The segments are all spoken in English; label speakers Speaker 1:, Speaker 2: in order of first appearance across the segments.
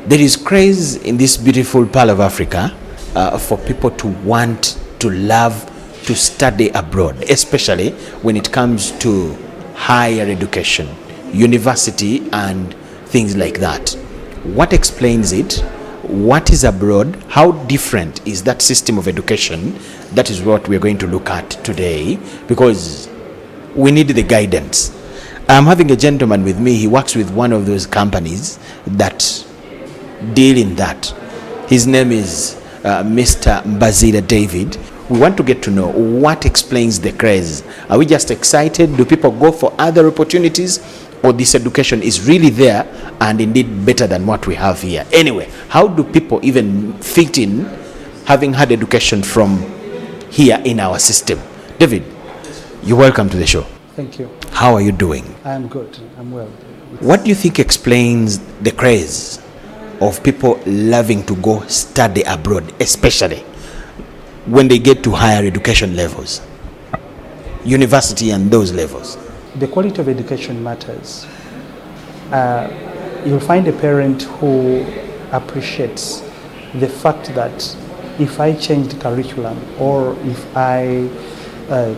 Speaker 1: There is craze in this beautiful part of Africa for people to want, to love, to study abroad, especially when it comes to higher education, university, and things like that. What explains it? What is abroad? How different is that system of education? That is what we're going to look at today, because we need the guidance. I'm having a gentleman with me. He works with one of those companies that deal in that. His name is Mr. Mbazira David. We want to get to know what explains the craze. Are we just excited? Do people go for other opportunities? Or this education is really there and indeed better than what we have here? Anyway, how do people even fit in having had education from here in our system? David, you're welcome to the show.
Speaker 2: Thank you.
Speaker 1: How are you doing?
Speaker 2: I'm good. I'm well.
Speaker 1: What do you think explains the craze of people loving to go study abroad, especially when they get to higher education levels, university and those levels?
Speaker 2: The quality of education matters. You'll find a parent who appreciates the fact that if I changed curriculum, or if I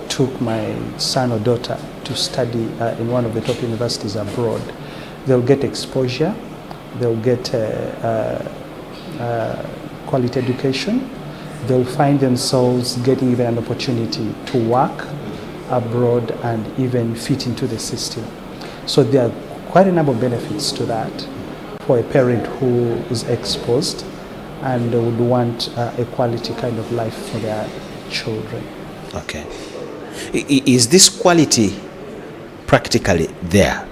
Speaker 2: took my son or daughter to study in one of the top universities abroad, they'll get exposure, they'll get quality education, they'll find themselves getting even an opportunity to work abroad and even fit into the system. So there are quite a number of benefits to that for a parent who is exposed and would want a quality kind of life for their children.
Speaker 1: Okay. Is this quality practically there,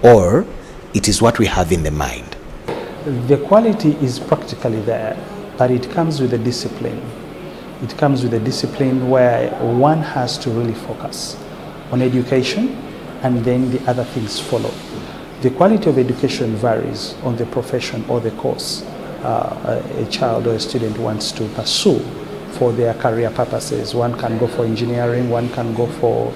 Speaker 1: or it is what we have in the mind?
Speaker 2: The quality is practically there, but it comes with a discipline. It comes with a discipline where one has to really focus on education, and then the other things follow. The quality of education varies on the profession or the course a child or a student wants to pursue for their career purposes. One can go for engineering, one can go for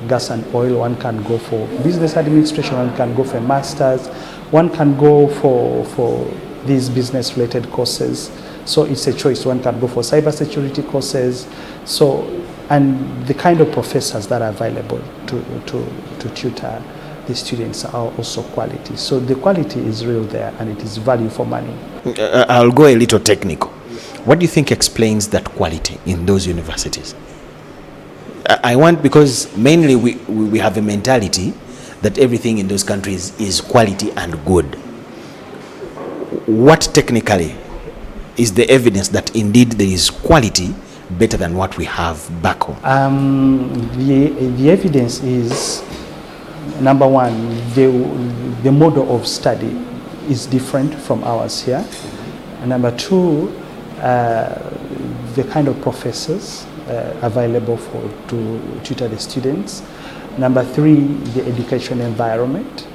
Speaker 2: gas and oil, one can go for business administration, one can go for a master's, one can go for these business-related courses. So it's a choice. One can go for cybersecurity courses. So, and the kind of professors that are available to tutor the students are also quality. So the quality is real there, and it is value for money.
Speaker 1: I'll go a little technical. What do you think explains that quality in those universities? I want, because mainly we have a mentality that everything in those countries is quality and good. What technically is the evidence that indeed there is quality better than what we have back home?
Speaker 2: The evidence is, number one, the model of study is different from ours here. And number two, the kind of professors available to tutor the students. Number three, the education environment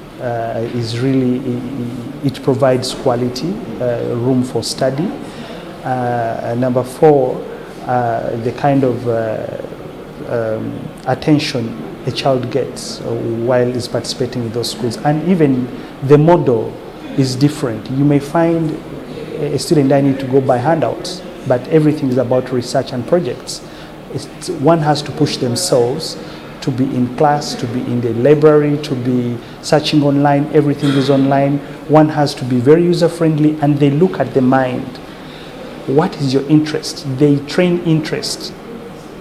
Speaker 2: is really, it provides quality, room for study. Number four, the kind of attention a child gets while is participating in those schools. And even the model is different. You may find a student that need to go by handouts, but everything is about research and projects. One has to push themselves to be in class, to be in the library, to be searching online. Everything is online. One has to be very user-friendly, and they look at the mind. What is your interest? They train interest,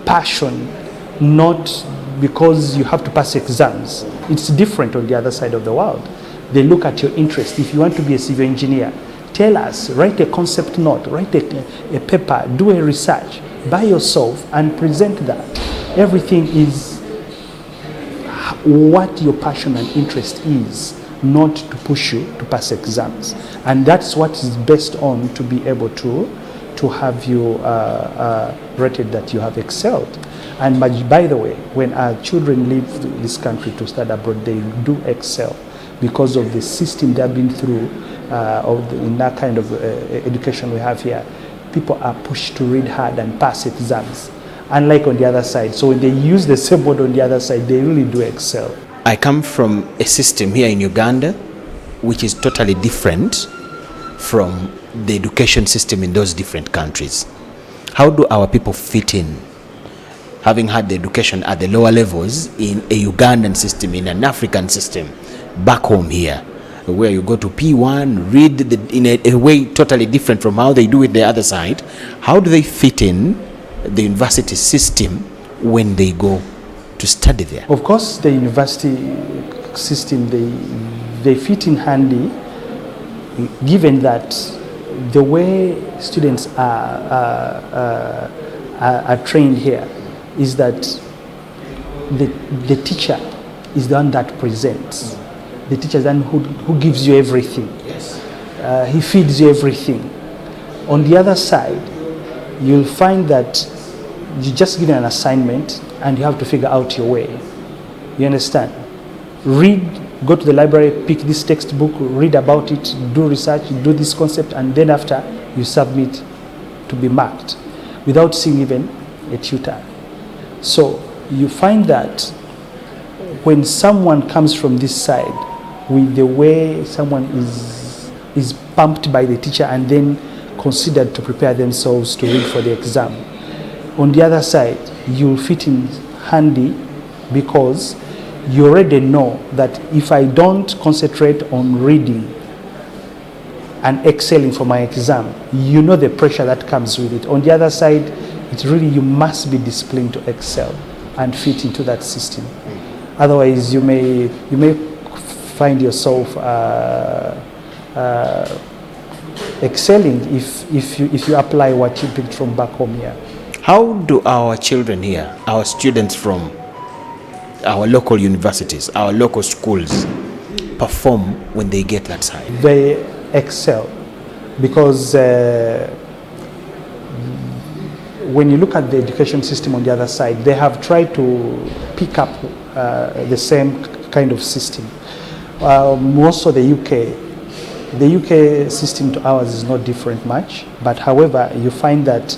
Speaker 2: passion, not because you have to pass exams. It's different on the other side of the world. They look at your interest. If you want to be a civil engineer, tell us, write a concept note, write a paper, do a research by yourself and present that. Everything is what your passion and interest is, not to push you to pass exams. And that's what is based on to be able to have you rated that you have excelled. And by the way, when our children leave this country to study abroad, they do excel because of the system they've been through in that kind of education we have here. People are pushed to read hard and pass exams, unlike on the other side. So when they use the same word on the other side, they really do excel.
Speaker 1: I come from a system here in Uganda which is totally different from the education system in those different countries. How do our people fit in, having had the education at the lower levels in a Ugandan system, in an African system, back home here, where you go to P1, read in a way totally different from how they do it the other side? How do they fit in the university system when they go to study there?
Speaker 2: Of course, the university system, they fit in handy, given that the way students are trained here is that the teacher is the one that presents. The teacher is the one who gives you everything.
Speaker 1: Yes.
Speaker 2: He feeds you everything. On the other side, you'll find that you just given an assignment and you have to figure out your way. You understand? Read, go to the library, pick this textbook, read about it, do research, do this concept, and then after you submit to be marked without seeing even a tutor. So you find that when someone comes from this side with the way someone is pumped by the teacher and then considered to prepare themselves to read for the exam, on the other side you'll fit in handy because you already know that if I don't concentrate on reading and excelling for my exam, you know the pressure that comes with it. On the other side, it's really you must be disciplined to excel and fit into that system. Otherwise, you may find yourself excelling if you apply what you picked from back home here.
Speaker 1: How do our children here, our students from our local universities, our local schools, perform when they get that side?
Speaker 2: They excel because when you look at the education system on the other side, they have tried to pick up the same kind of system. Most of the UK system to ours is not different much, but however, you find that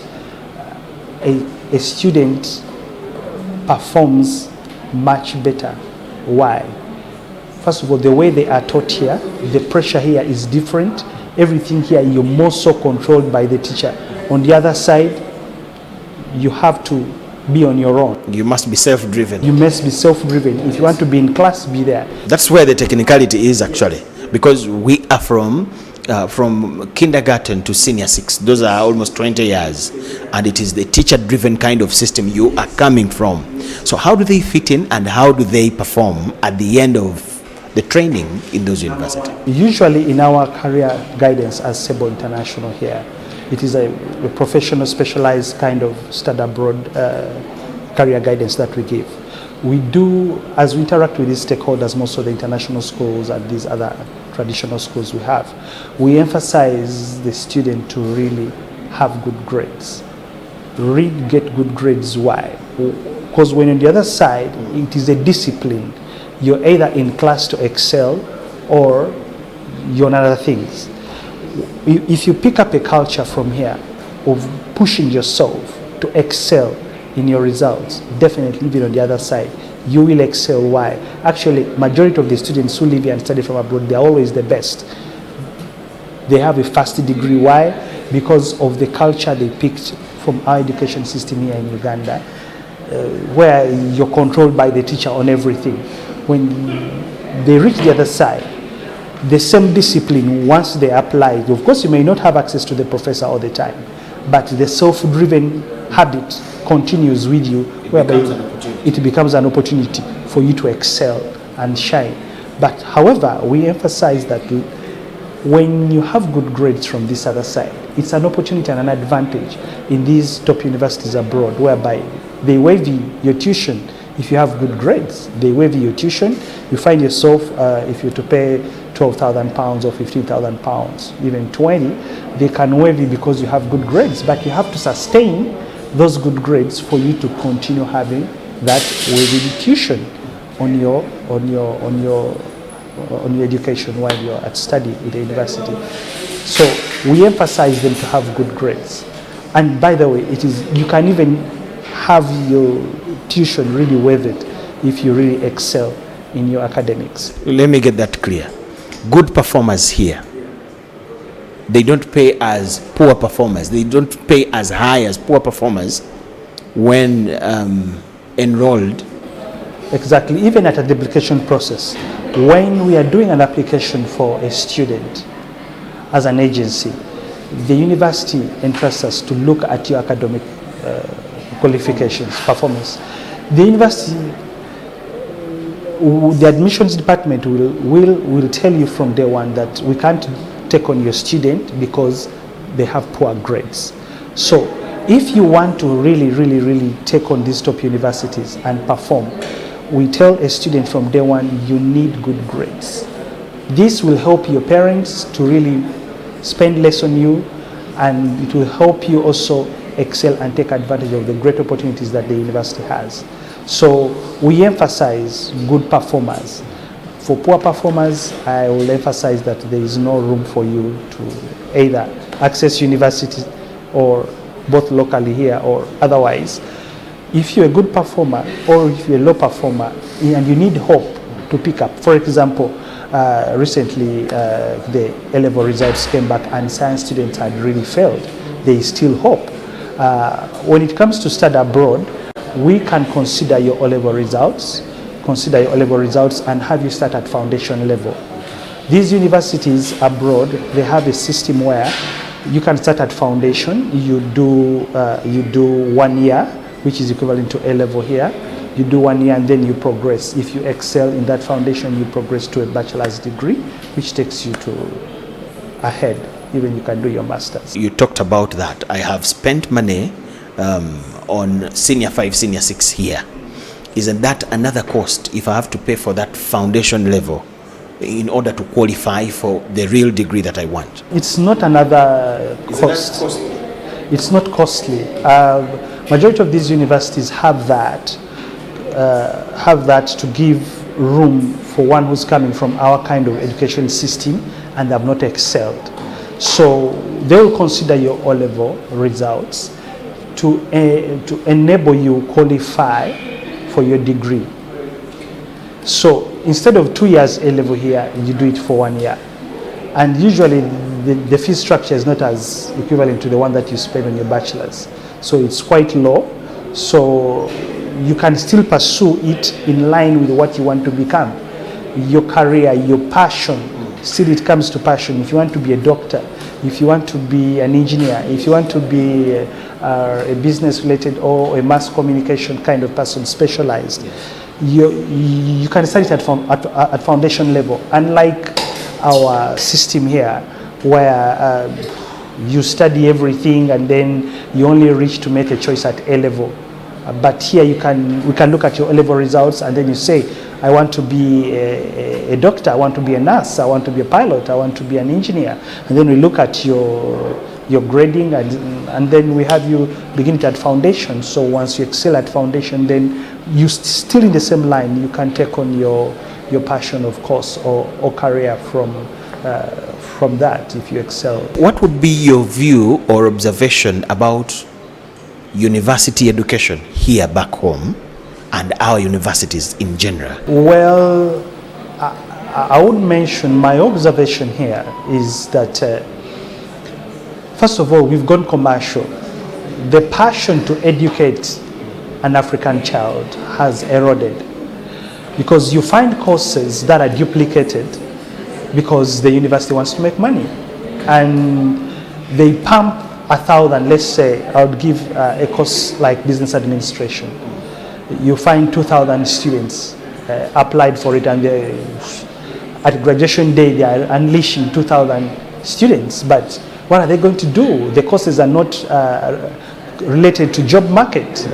Speaker 2: a student performs much better. Why? First of all, the way they are taught here, the pressure here is different. Everything here, you're more so controlled by the teacher. On the other side, you have to be on your own.
Speaker 1: You must be self-driven.
Speaker 2: You must be self-driven. If you want to be in class, be there.
Speaker 1: That's where the technicality is actually, because we are from kindergarten to senior 6. Those are almost 20 years, and it is the teacher-driven kind of system you are coming from. So how do they fit in and how do they perform at the end of the training in those universities?
Speaker 2: Usually in our career guidance as Sable International here, it is a professional specialized kind of study abroad career guidance that we give. We do, as we interact with these stakeholders, most of the international schools and these other traditional schools we have, we emphasize the student to really have good grades. Get good grades. Why? Because when on the other side, it is a discipline. You're either in class to excel or you're on other things. If you pick up a culture from here of pushing yourself to excel in your results, definitely even on the other side, you will excel. Why? Actually, majority of the students who live here and study from abroad, they're always the best. They have a first degree. Why? Because of the culture they picked from our education system here in Uganda, where you're controlled by the teacher on everything. When they reach the other side, the same discipline, once they apply, of course you may not have access to the professor all the time, but the self-driven habit continues with you, whereby it becomes an opportunity for you to excel and shine. But however, we emphasize that when you have good grades from this other side, it's an opportunity and an advantage in these top universities abroad, whereby they waive your tuition. If you have good grades, they waive your tuition. You find yourself, if you're to pay £12,000 or £15,000, even 20, they can waive you because you have good grades. But you have to sustain those good grades for you to continue having that waiving tuition on your education while you're at study in the university. So we emphasize them to have good grades. And by the way, you can even have your tuition really waived if you really excel in your academics.
Speaker 1: Let me get that clear. good performers here, they don't pay as poor performers. They don't pay as high as poor performers when enrolled.
Speaker 2: Exactly. Even at the application process, when we are doing an application for a student as an agency, the university entrusts us to look at your academic qualifications, performance. The university, the admissions department will tell you from day one that we can't take on your student because they have poor grades. So if you want to really take on these top universities and perform, we tell a student from day one, you need good grades. This will help your parents to really spend less on you, and it will help you also excel and take advantage of the great opportunities that the university has. So we emphasize good performers. For poor performers, I will emphasize that there is no room for you to either access universities or both locally here or otherwise. If you're a good performer or if you're a low performer and you need hope to pick up, for example, recently the A-level results came back and science students had really failed. There is still hope. When it comes to study abroad, we can consider your O-level results, and have you start at foundation level. These universities abroad, they have a system where you can start at foundation. You do 1 year, which is equivalent to A-level here. You do 1 year and then you progress. If you excel in that foundation, you progress to a bachelor's degree, which takes you to ahead. Even you can do your master's.
Speaker 1: You talked about that. I have spent money on senior 5, senior 6 here. Isn't that another cost if I have to pay for that foundation level in order to qualify for the real degree that I want?
Speaker 2: It's not another cost. It's not costly. Majority of these universities have that to give room for one who's coming from our kind of education system and have not excelled. So they will consider your O-level results to enable you qualify for your degree. So instead of 2 years A-level here, you do it for 1 year. And usually the fee structure is not as equivalent to the one that you spend on your bachelor's. So it's quite low. So you can still pursue it in line with what you want to become. Your career, your passion, still it comes to passion. If you want to be a doctor, if you want to be an engineer, if you want to be a business related or a mass communication kind of person specialized, you can study it at foundation level. Unlike our system here, where you study everything and then you only reach to make a choice at A-level. But here we can look at your A-level results and then you say, I want to be a doctor, I want to be a nurse, I want to be a pilot, I want to be an engineer. And then we look at your grading and then we have you begin it at foundation. So once you excel at foundation, then you still in the same line, you can take on your passion, of course, or career from that if you excel.
Speaker 1: What would be your view or observation about university education here back home and our universities in general?
Speaker 2: Well, I would mention my observation here is that first of all, we've gone commercial. The passion to educate an African child has eroded because you find courses that are duplicated because the university wants to make money and they pump 1,000. Let's say I would give a course like business administration. You find 2,000 students applied for it, and at graduation day they are unleashing 2,000 students. But what are they going to do? The courses are not related to job market.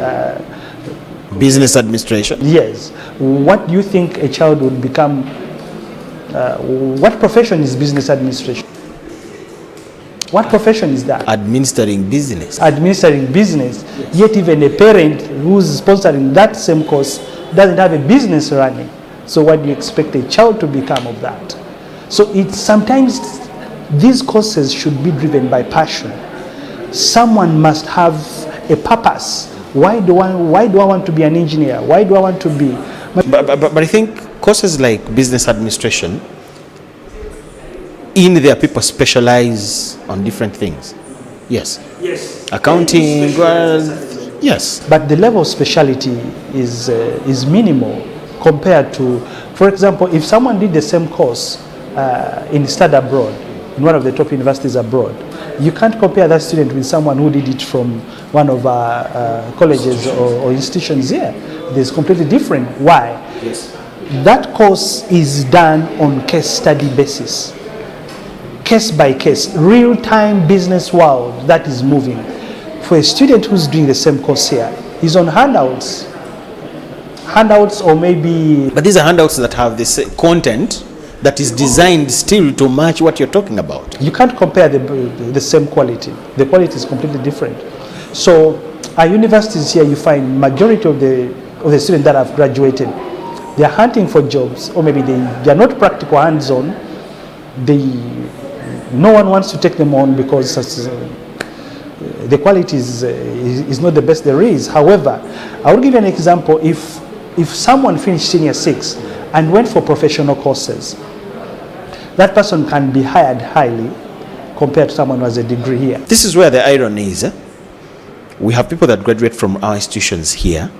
Speaker 1: Business administration?
Speaker 2: Yes. What do you think a child would become? What profession is business administration? What profession is that?
Speaker 1: Administering business.
Speaker 2: Administering business. Yes. Yet even a parent who's sponsoring that same course doesn't have a business running. So what do you expect a child to become of that? So it's sometimes these courses should be driven by passion. Someone must have a purpose. Why do I want to be an engineer? Why do I want to be?
Speaker 1: But I think courses like business administration in there people specialize on different things. Yes.
Speaker 2: Yes.
Speaker 1: Accounting, well, yes.
Speaker 2: But the level of speciality is minimal compared to, for example, if someone did the same course in study abroad, in one of the top universities abroad, you can't compare that student with someone who did it from one of our colleges or institutions here. There's completely different. Why?
Speaker 1: Yes.
Speaker 2: That course is done on case study basis. Case by case, real-time business world that is moving. For a student who's doing the same course here, he's on handouts or maybe...
Speaker 1: But these are handouts that have this content that is designed still to match what you're talking about.
Speaker 2: You can't compare the same quality. The quality is completely different. So our universities here, you find majority of the students that have graduated, they're hunting for jobs, or maybe they're not practical hands-on. No one wants to take them on because the quality is not the best there is. However, I will give you an example. If someone finished senior 6 and went for professional courses, that person can be hired highly compared to someone who has a degree here.
Speaker 1: This is where the irony is. We have people that graduate from our institutions here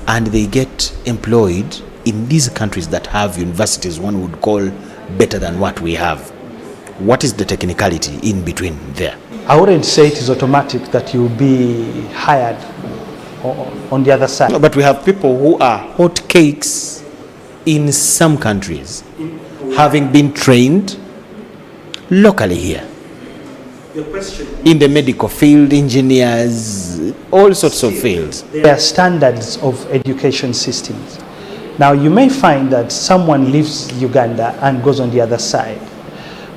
Speaker 1: and they get employed in these countries that have universities one would call better than what we have. What is the technicality in between there?
Speaker 2: I wouldn't say it is automatic that you'll be hired on the other side.
Speaker 1: No, but we have people who are hot cakes in some countries, having been trained locally here. In the medical field, engineers, all sorts of fields.
Speaker 2: There are standards of education systems. Now you may find that someone leaves Uganda and goes on the other side.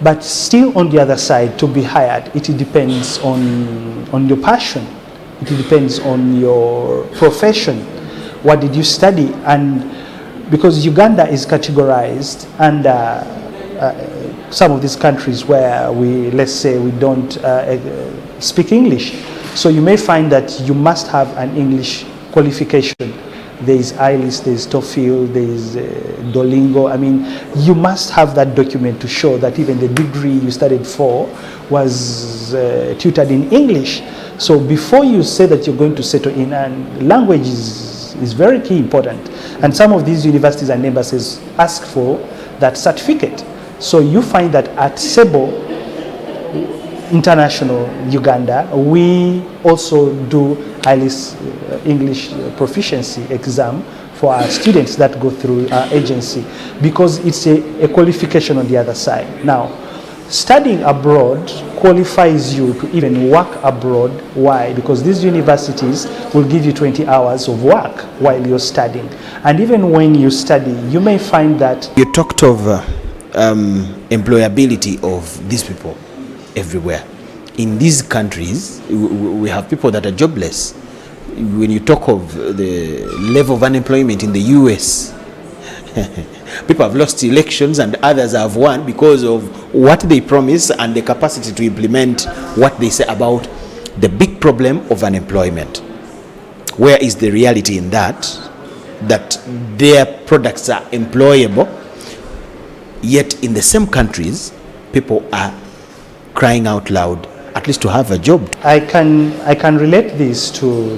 Speaker 2: But still on the other side, to be hired, it depends on your passion. It depends on your profession. What did you study? And because Uganda is categorized under some of these countries where let's say we don't speak English. So you may find that you must have an English qualification. There is IELTS, there is TOEFL, there is Duolingo. I mean, you must have that document to show that even the degree you studied for was tutored in English. So before you say that you're going to settle in, and language is very key important. And some of these universities and embassies ask for that certificate. So you find that at Sable International Uganda, we also do IELTS English proficiency exam for our students that go through our agency, because it's a qualification on the other side. Now, studying abroad qualifies you to even work abroad. Why? Because these universities will give you 20 hours of work while you're studying. And even when you study, you may find that...
Speaker 1: You talked of employability of these people everywhere. In these countries, we have people that are jobless. When you talk of the level of unemployment in the US, people have lost elections and others have won because of what they promise and the capacity to implement what they say about the big problem of unemployment. Where is the reality in that their products are employable, yet in the same countries, people are crying out loud, at least to have a job.
Speaker 2: I can relate this to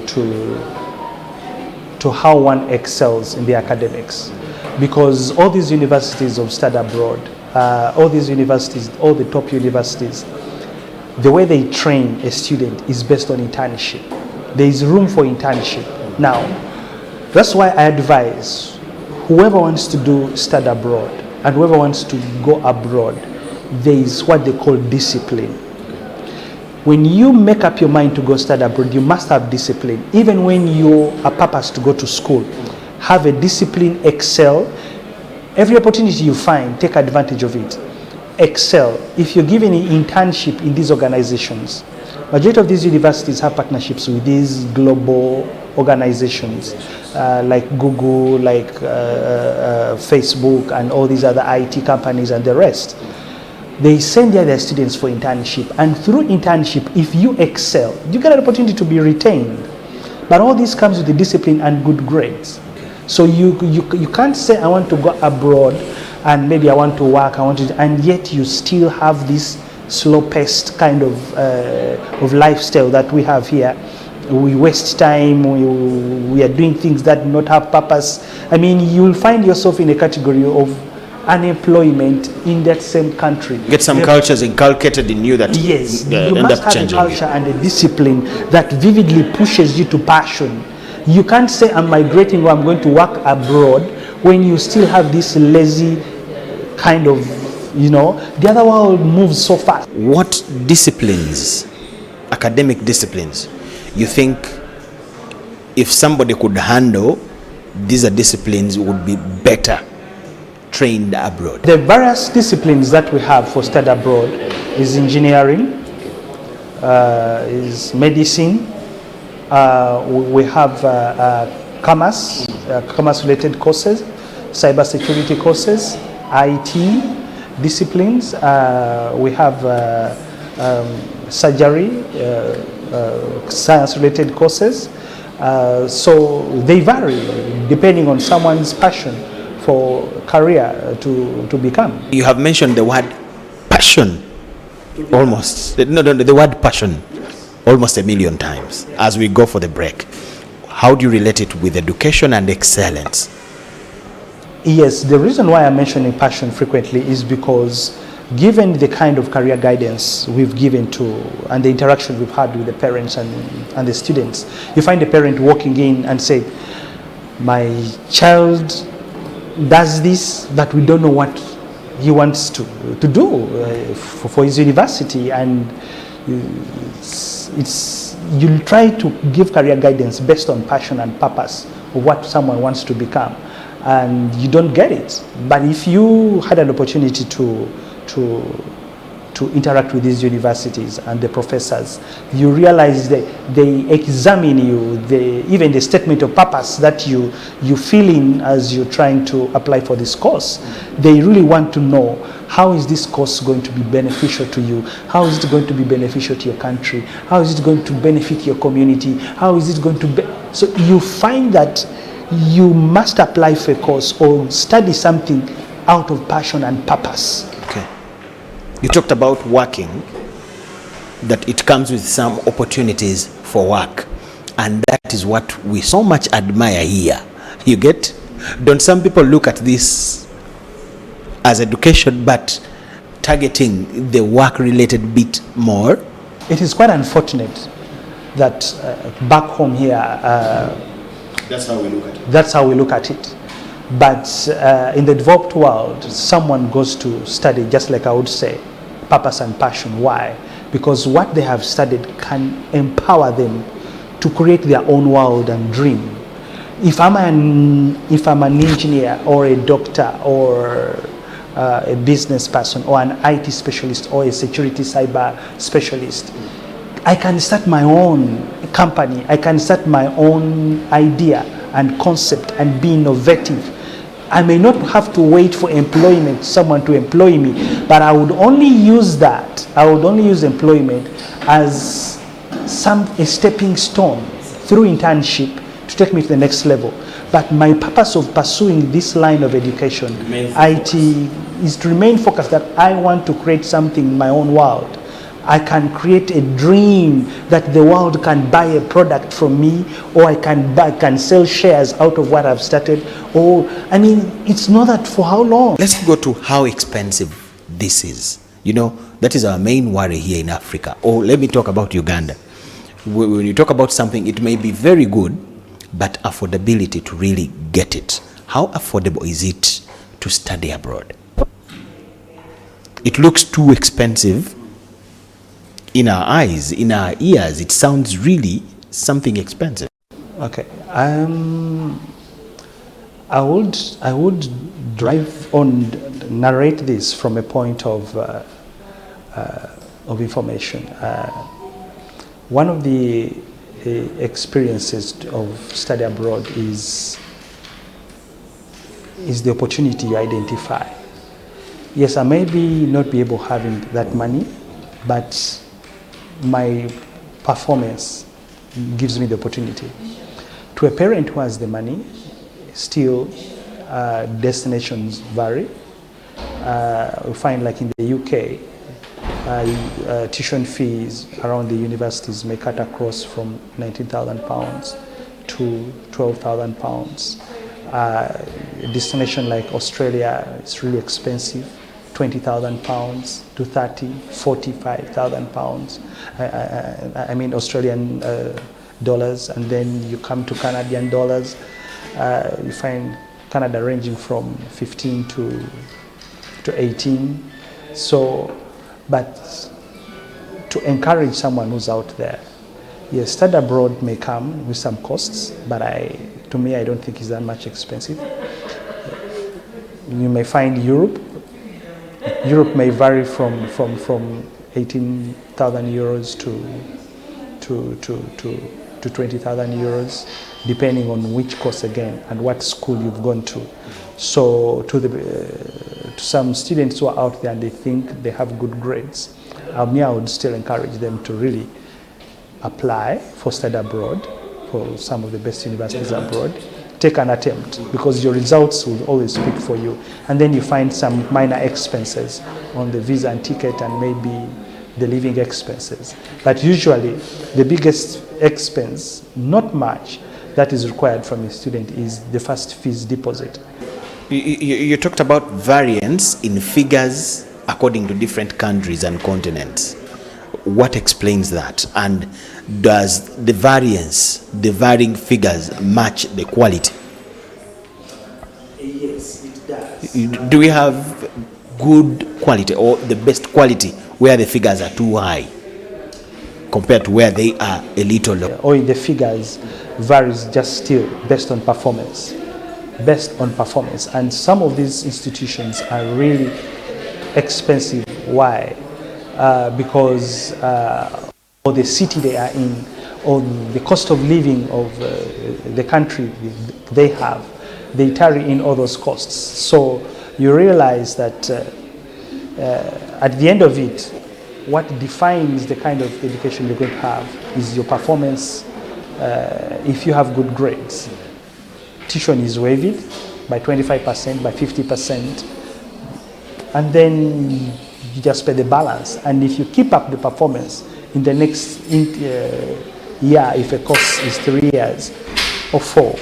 Speaker 2: how one excels in the academics, because all these universities of study abroad, all these universities, all the top universities, the way they train a student is based on internship. There is room for internship. Now, that's why I advise whoever wants to do study abroad and whoever wants to go abroad, there is what they call discipline. When you make up your mind to go study abroad, you must have discipline. Even when you are purpose to go to school, have a discipline, excel. Every opportunity you find, take advantage of it. Excel. If you're given an internship in these organizations, majority of these universities have partnerships with these global organizations like Google, like Facebook, and all these other IT companies and the rest. They send their students for internship, and through internship, if you excel, you get an opportunity to be retained. But all this comes with the discipline and good grades. So you can't say I want to go abroad and maybe I want to work, and yet you still have this slow-paced kind of lifestyle that we have here. We waste time, we are doing things that do not have purpose. I mean, you'll find yourself in a category of unemployment in that same country.
Speaker 1: Get some cultures inculcated in you that
Speaker 2: yes, you
Speaker 1: end
Speaker 2: must
Speaker 1: up
Speaker 2: have a
Speaker 1: changing
Speaker 2: culture and a discipline that vividly pushes you to passion. You can't say I'm migrating or I'm going to work abroad when you still have this lazy kind of, the other world moves so fast.
Speaker 1: What disciplines, academic disciplines, you think if somebody could handle, these are disciplines would be better trained abroad?
Speaker 2: The various disciplines that we have for study abroad is engineering, is medicine, we have commerce-related courses, cybersecurity courses, IT disciplines, we have surgery, science-related courses. So they vary depending on someone's passion for career to become.
Speaker 1: You have mentioned the word passion almost, the word passion almost a million times as we go for the break. How do you relate it with education and excellence?
Speaker 2: Yes, the reason why I'm mentioning passion frequently is because given the kind of career guidance we've given to and the interaction we've had with the parents and the students, you find a parent walking in and say, my child does this, but we don't know what he wants to do for his university, and you'll try to give career guidance based on passion and purpose of what someone wants to become, and you don't get it. But if you had an opportunity to interact with these universities and the professors, you realize that they examine you, even the statement of purpose that you fill in as you're trying to apply for this course. They really want to know, how is this course going to be beneficial to you? How is it going to be beneficial to your country? How is it going to benefit your community? How is it going to be? So you find that you must apply for a course or study something out of passion and purpose.
Speaker 1: Okay. You talked about working, that it comes with some opportunities for work, and that is what we so much admire here. You get? Don't some people look at this as education but targeting the work-related bit more?
Speaker 2: It is quite unfortunate that back home here,
Speaker 1: that's how we look at it.
Speaker 2: That's how we look at it. But in the developed world, someone goes to study, just like I would say, purpose and passion. Why? Because what they have studied can empower them to create their own world and dream. If I'm an engineer or a doctor or a business person or an IT specialist or a security cyber specialist, I can start my own company. I can start my own idea and concept and be innovative. I may not have to wait for employment, someone to employ me, but I would only use that. I would only use employment as a stepping stone through internship to take me to the next level. But my purpose of pursuing this line of education, IT, is to remain focused that I want to create something in my own world. I can create a dream that the world can buy a product from me, or I can sell shares out of what I've started. Or, I mean, it's not that for how long.
Speaker 1: Let's go to how expensive this is. You know, that is our main worry here in Africa. Or let me talk about Uganda. When you talk about something, it may be very good, but affordability to really get it. How affordable is it to study abroad? It looks too expensive. In our eyes, in our ears, it sounds really something expensive.
Speaker 2: Okay, I would drive on, narrate this from a point of information. One of the experiences of study abroad is the opportunity you identify. Yes, I may not be able to having that money, but my performance gives me the opportunity. To a parent who has the money, still destinations vary. We find like in the UK, tuition fees around the universities may cut across from £19,000 to £12,000. A destination like Australia, it's really expensive, £20,000 to £45,000. I mean Australian dollars, and then you come to Canadian dollars. You find Canada ranging from 15 to 18. So, but to encourage someone who's out there, yes, study abroad may come with some costs, but to me, I don't think it's that much expensive. You may find Europe may vary from 18,000 euros to 20,000 euros, depending on which course again and what school you've gone to. So to some students who are out there and they think they have good grades, I would still encourage them to really apply for study abroad, for some of the best universities abroad. Take an attempt, because your results will always speak for you. And then you find some minor expenses on the visa and ticket and maybe the living expenses. But usually the biggest expense, not much, that is required from a student is the first fees deposit.
Speaker 1: You talked about variance in figures according to different countries and continents. What explains that? And does the varying figures match the quality?
Speaker 2: Yes, it does.
Speaker 1: Do we have good quality or the best quality where the figures are too high compared to where they are a little low?
Speaker 2: Or the figures varies just still based on performance. And some of these institutions are really expensive. Why? Because or the city they are in, or the cost of living of the country they have, they carry in all those costs. So you realize that at the end of it, what defines the kind of education you're going to have is your performance. If you have good grades, tuition is waived by 25%, by 50%, and then you just pay the balance. And if you keep up the performance in the next year, if a course is 3 years or 4,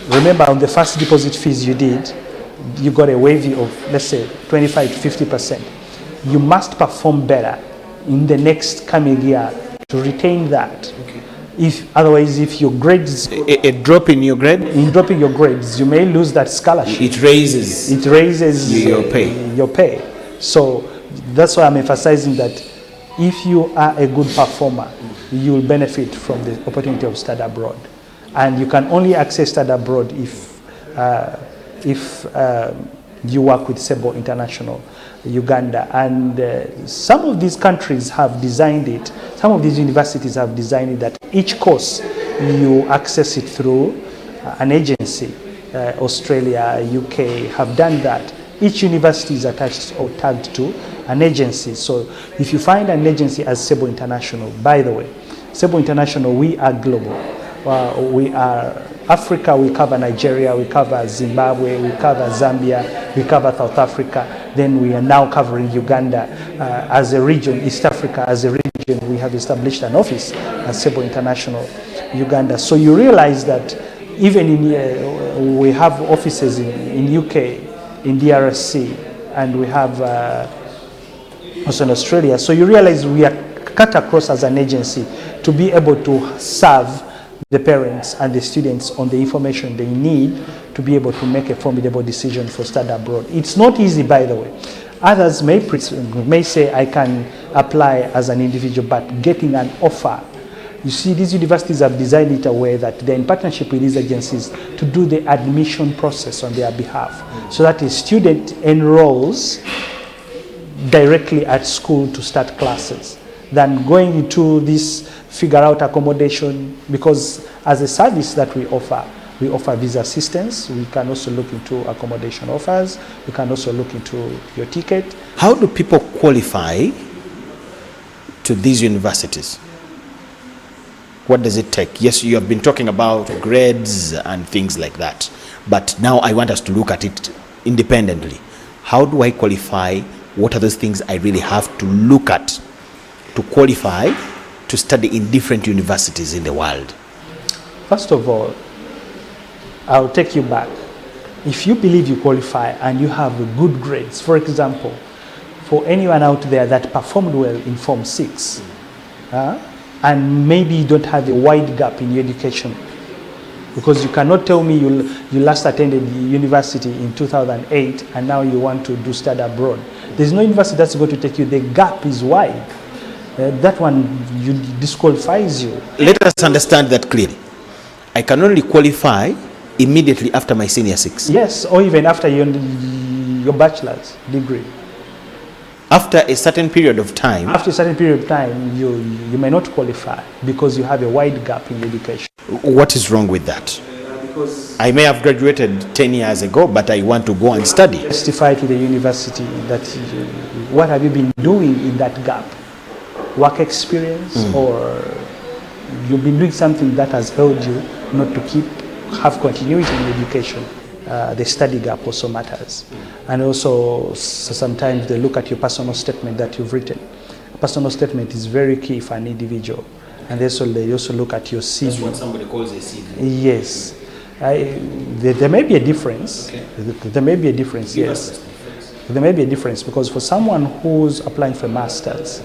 Speaker 2: remember on the first deposit fees you did, you got a waiver of, let's say, 25 to 50%. You must perform better in the next coming year to retain that. Okay. Otherwise, if your grades
Speaker 1: a drop in your grade,
Speaker 2: dropping your grades, you may lose that scholarship.
Speaker 1: It raises your
Speaker 2: pay. So that's why I'm emphasizing that if you are a good performer, you will benefit from the opportunity of study abroad, and you can only access study abroad if you work with Sable International, Uganda, and some of these countries have designed it. Some of these universities have designed it that each course you access it through an agency. Australia, UK have done that. Each university is attached or tagged to an agency. So if you find an agency as Sable International, by the way, Sable International, we are global. We are Africa, we cover Nigeria, we cover Zimbabwe, we cover Zambia, we cover South Africa. Then we are now covering Uganda as a region, East Africa as a region. We have established an office as Sable International Uganda. So you realize that even in we have offices in UK, in DRC, and we have also in Australia. So you realize we are cut across as an agency to be able to serve the parents and the students on the information they need to be able to make a formidable decision for study abroad. It's not easy, by the way. Others may say, I can apply as an individual, but getting an offer. You see, these universities have designed it a way that they're in partnership with these agencies to do the admission process on their behalf, so that a student enrolls directly at school to start classes than going into this figure out accommodation, because as a service that we offer visa assistance. We can also look into accommodation offers. We can also look into your ticket.
Speaker 1: How do people qualify to these universities? What does it take? Yes, you have been talking about grades and things like that, but now I want us to look at it independently. How do I qualify? What are those things I really have to look at to qualify to study in different universities in the world?
Speaker 2: First of all, I'll take you back. If you believe you qualify and you have good grades, for example, for anyone out there that performed well in Form 6, and maybe you don't have a wide gap in your education, because you cannot tell me you last attended university in 2008 and now you want to do study abroad. There's no university that's going to take you. The gap is wide. That one disqualifies you.
Speaker 1: Let us understand that clearly. I can only qualify immediately after my senior 6.
Speaker 2: Yes, or even after your bachelor's degree.
Speaker 1: After a certain period of time.
Speaker 2: After a certain period of time, you may not qualify because you have a wide gap in education.
Speaker 1: What is wrong with that?
Speaker 2: Because
Speaker 1: I may have graduated 10 years ago, but I want to go and study.
Speaker 2: Testify to the university that what have you been doing in that gap? Work experience, or you've been doing something that has helped you not to have continuity in education. The study gap also matters. And also sometimes they look at your personal statement that you've written. Personal statement is very key for an individual. And they also look at your CV.
Speaker 1: That's what somebody calls a CV.
Speaker 2: Yes. There may be a difference. Okay. There may be a difference, yes. There may be a difference because for someone who's applying for a master's,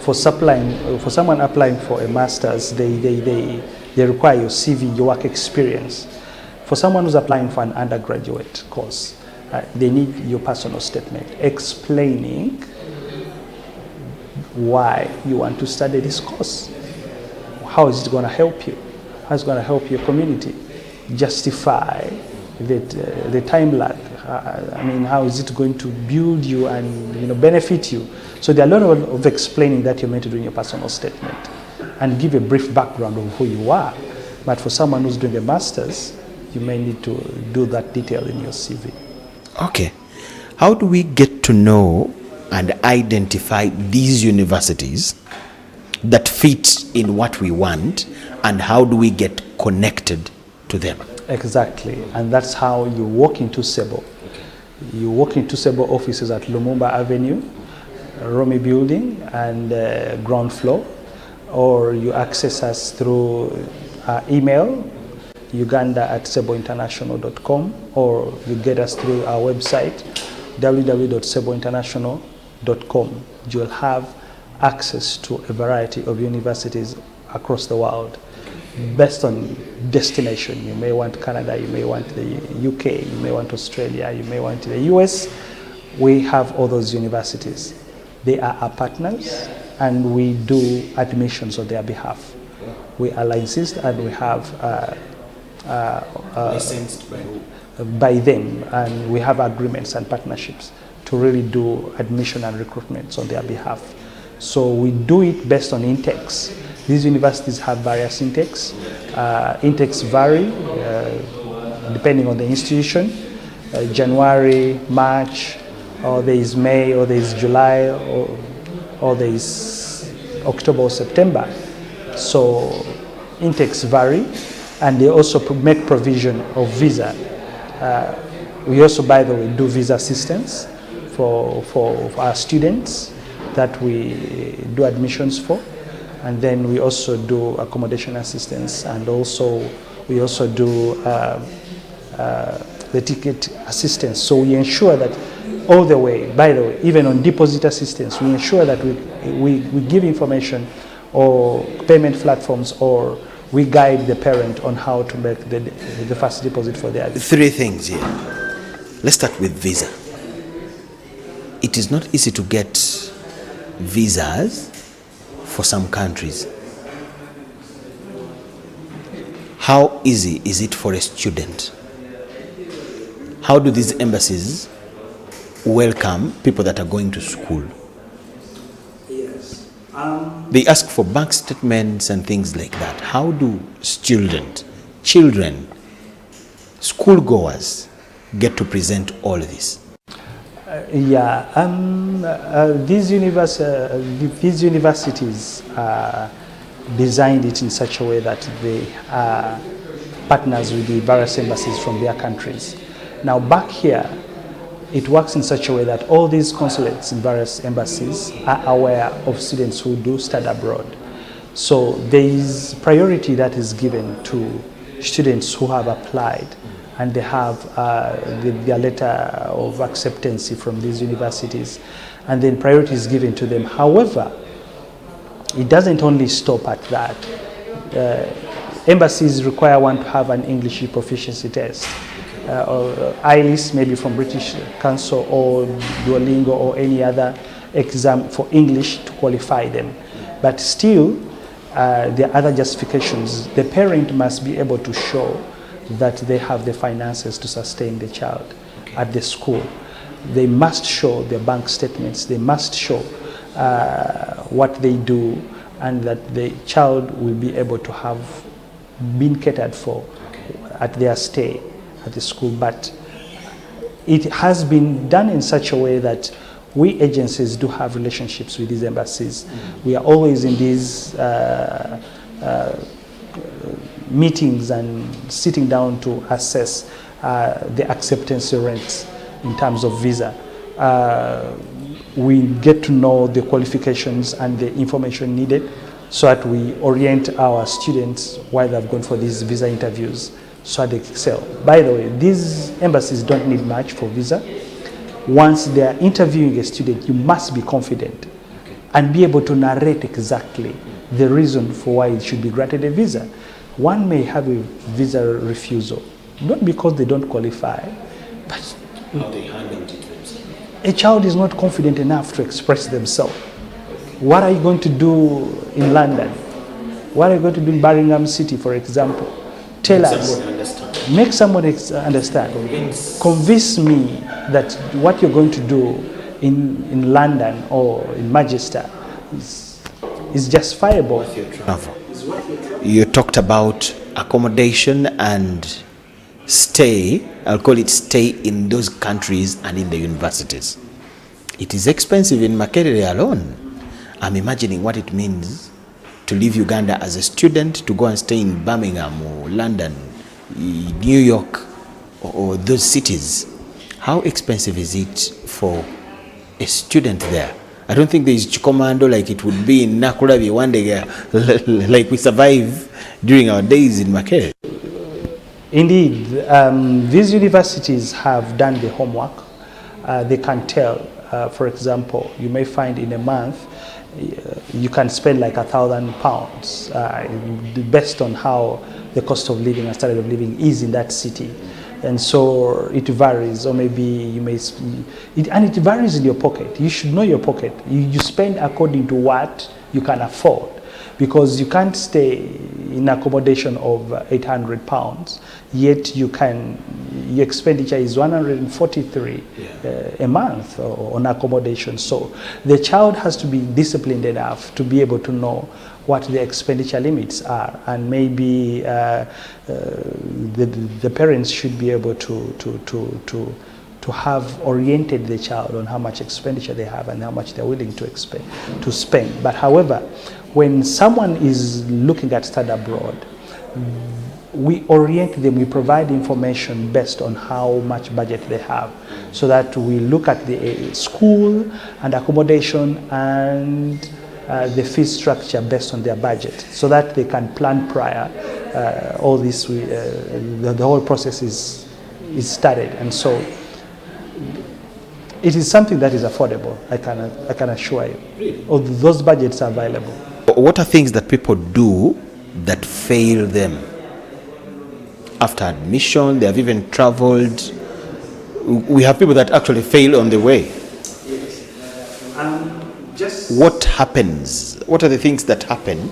Speaker 2: for someone applying for a master's, they require your CV, your work experience. For someone who's applying for an undergraduate course, they need your personal statement explaining why you want to study this course. How is it going to help you? How is it going to help your community? Justify the time lag. How is it going to build you and benefit you? So there are a lot of explaining that you're meant to do in your personal statement and give a brief background of who you are. But for someone who's doing a master's, you may need to do that detail in your CV.
Speaker 1: Okay. How do we get to know and identify these universities that fit in what we want, and how do we get connected to them?
Speaker 2: Exactly. And that's how you walk into Sable. Okay. You walk into Sable offices at Lumumba Avenue, Romy Building, and ground floor, or you access us through email, uganda@sableinternational.com, or you get us through our website, www.sableinternational.com. You'll have access to a variety of universities across the world based on destination. You may want Canada, you may want the UK, you may want Australia, you may want the US. We have all those universities. They are our partners and we do admissions on their behalf. We are licensed and we have
Speaker 1: Licensed by who?
Speaker 2: By them, and we have agreements and partnerships to really do admission and recruitments on their behalf. So we do it based on intakes. These universities have various intakes. Intakes vary depending on the institution. January, March, or there is May, or there is July, or there is October or September. So intakes vary, and they also make provision of visa. We also, by the way, do visa assistance for our students that we do admissions for, and then we also do accommodation assistance, and also we also do the ticket assistance. So we ensure that all the way, by the way, even on deposit assistance, we ensure that we give information or payment platforms, or we guide the parent on how to make the first deposit for their.
Speaker 1: 3 things here. Let's start with visa. It is not easy to get visas for some countries. How easy is it for a student? How do these embassies welcome people that are going to school?
Speaker 2: Yes.
Speaker 1: They ask for bank statements and things like that. How do children, schoolgoers, get to present all this?
Speaker 2: These universities designed it in such a way that they are partners with the various embassies from their countries. Now back here, it works in such a way that all these consulates in various embassies are aware of students who do study abroad. So there is priority that is given to students who have applied and they have their letter of acceptance from these universities, and then priority is given to them. However, it doesn't only stop at that. Embassies require one to have an English proficiency test, or IELTS, maybe from British Council, or Duolingo, or any other exam for English to qualify them. But still, there are other justifications. The parent must be able to show that they have the finances to sustain the child at the school. They must show their bank statements. They must show what they do, and that the child will be able to have been catered for at their stay at the school. But it has been done in such a way that we agencies do have relationships with these embassies. We are always in these meetings and sitting down to assess the acceptance rates in terms of visa. We get to know the qualifications and the information needed so that we orient our students while they've gone for these visa interviews so that they excel. By the way, these embassies don't need much for visa. Once they are interviewing a student, you must be confident and be able to narrate exactly the reason for why it should be granted a visa. One may have a visa refusal, not because they don't qualify, but
Speaker 1: how they handle it.
Speaker 2: A child is not confident enough to express themselves. What are you going to do in London? What are you going to do in Birmingham City, for example? Tell us. Make someone understand. Convince me that what you're going to do in London or in Manchester is justifiable.
Speaker 1: You talked about accommodation and stay, I'll call it stay in those countries and in the universities. It is expensive in Makerere alone. I'm imagining what it means to leave Uganda as a student to go and stay in Birmingham or London, New York, or those cities. How expensive is it for a student there? I don't think there is Chikomando like it would be in Nakurabi one day, like we survive during our days in Makerere.
Speaker 2: Indeed, these universities have done the homework. They can tell, for example, you may find in a month, you can spend like £1,000 based on how the cost of living and standard of living is in that city. And so it varies, or maybe you may, and it varies in your pocket. You should know your pocket. You spend according to what you can afford, because you can't stay in accommodation of £800, yet your expenditure is 143 a month on accommodation. So the child has to be disciplined enough to be able to know what the expenditure limits are, and maybe the parents should be able to have oriented the child on how much expenditure they have and how much they're willing to spend. But however, when someone is looking at study abroad, we orient them, we provide information based on how much budget they have, so that we look at the school and accommodation and the fee structure based on their budget, so that they can plan prior. All this, the whole process is studied, and so it is something that is affordable. I can assure you. Really? Those budgets are available.
Speaker 1: What are things that people do that fail them after admission? They have even traveled. We have people that actually fail on the way. What happens? What are the things that happen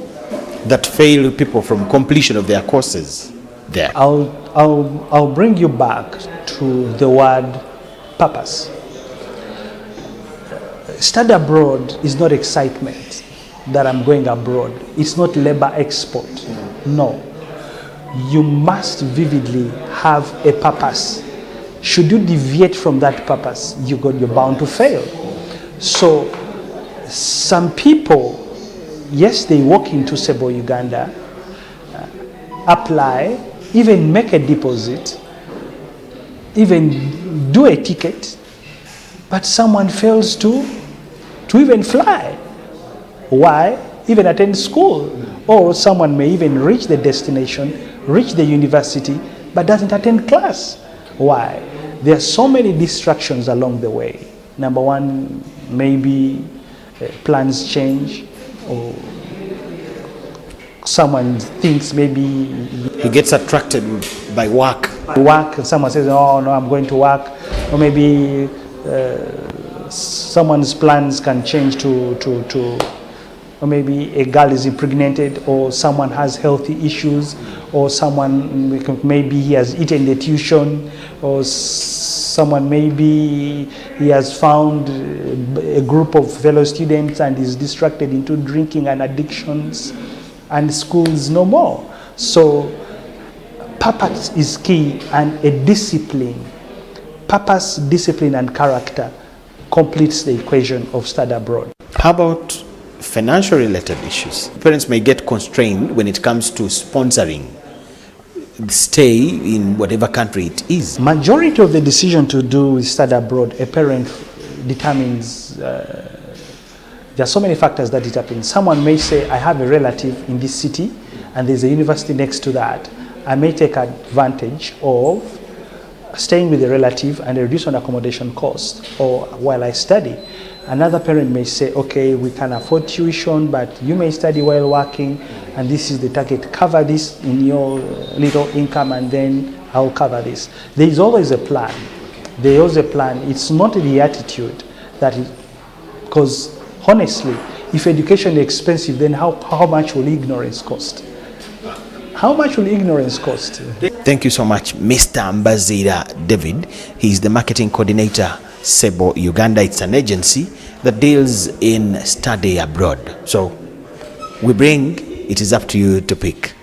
Speaker 1: that fail people from completion of their courses there?
Speaker 2: I'll bring you back to the word purpose. Study abroad is not excitement that I'm going abroad. It's not labor export. No. You must vividly have a purpose. Should you deviate from that purpose, you're bound to fail. So some people, yes, they walk into Sable, Uganda, apply, even make a deposit, even do a ticket, but someone fails to even fly. Why? Even attend school. Or someone may even reach the destination, reach the university, but doesn't attend class. Why? There are so many distractions along the way. Number one, maybe plans change, or someone thinks maybe
Speaker 1: He gets attracted by work.
Speaker 2: work, and someone says, oh no, I'm going to work. Or maybe someone's plans can change or maybe a girl is impregnated, or someone has healthy issues, or someone maybe he has eaten the tuition, or someone maybe he has found a group of fellow students and is distracted into drinking and addictions, and school's no more. So purpose is key, and a discipline. Purpose, discipline, and character completes the equation of study abroad.
Speaker 1: How about financial related issues? Parents may get constrained when it comes to sponsoring stay in whatever country it is.
Speaker 2: Majority of the decision to do with study abroad, a parent determines. There are so many factors that determine. Someone may say, I have a relative in this city and there's a university next to that. I may take advantage of staying with a relative and reduce on accommodation cost or while I study. Another parent may say, okay, we can afford tuition, but you may study while working, and this is the target. Cover this in your little income, and then I'll cover this. There is always a plan. There is always a plan. It's not the attitude that, because honestly, if education is expensive, then how much will ignorance cost? How much will ignorance cost?
Speaker 1: Thank you so much, Mr. Mbazira David. He's the marketing coordinator, Sable Uganda. It's an agency that deals in study abroad. So we bring, it is up to you to pick.